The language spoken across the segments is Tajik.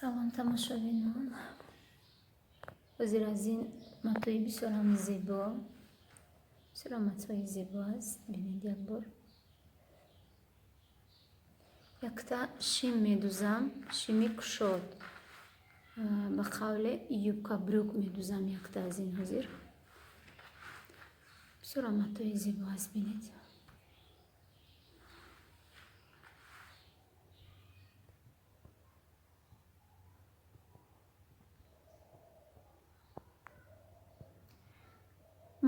салом тамошобинон. ҳозир аз ин матои бисёр ҳам зебо, бисёр ҳам матои зебо аст. бинед як бор якта шим медузам, шими кушод, ба қавле юбка брюк медузам якта аз ин. ҳозир бисёр ҳам матои зебо аст. бинед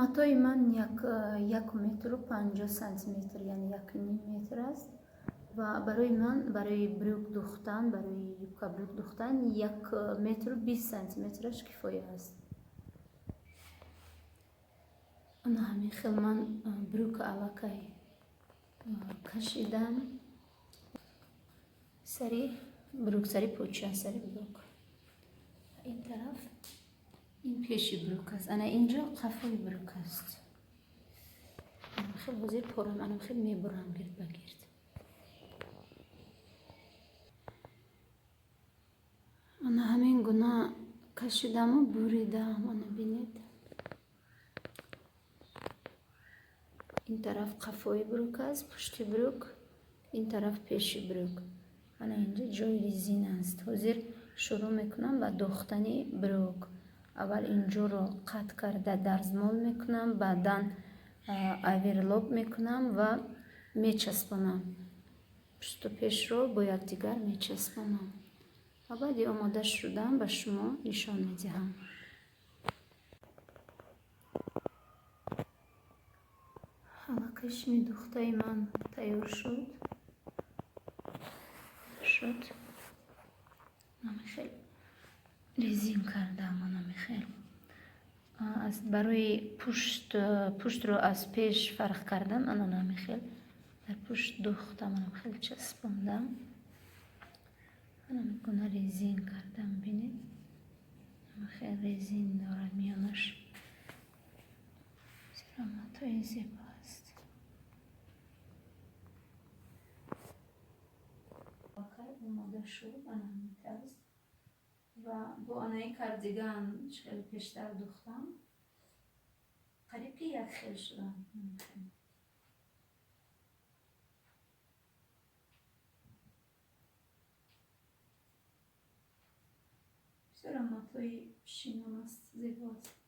матои ман 1 метру 50 сантиметр, яъне 1,5 метр аст ва барои ман барои брюк духтан, барои юбка брюк духтан 1 метру 20 сантиметраш кифоя аст. ана ҳамин хел ман брюка аллакай кашидам. сари брюк, сари поча, сари брюк. ин тараф ин пеши брюк аст, ана инҷо қафои брюк аст. ана хел ҳозир порам, ана хел мебурам гирд ба гирд. ана ҳамин гуна кашидаму буридам. ана бинед ин тараф қафои брюк аст, пушти брюк, ин тараф пеши брюк. ана инҷа ҷои резин аст. ҳозир шурӯъ мекунам ба дохтани брюк. аввал инҷоро қат карда дарзмол мекунам, баъдан оверлоп мекунам ва мечаспонам. пушту пешро бо якдигар мечаспонам ва баъди омода шудан ба шумо нишон медиҳам. аллакай шими духтаи ман тайёр шуд. намехел резин кардам. намехел барои пуштро аз пеш фарқ кардам. ана намехел дар пушт духтам, намехел часпондам. ана гуна резин кардам. бинед намехел резин дорад миёнаш. бисёр матои зебо аст. омода шуд. ана ҳамин тарз ва бо анаи кардиган хеле пештар духтам. қариб ки як хел шудам. бисёр матои шином аст, зебо аст.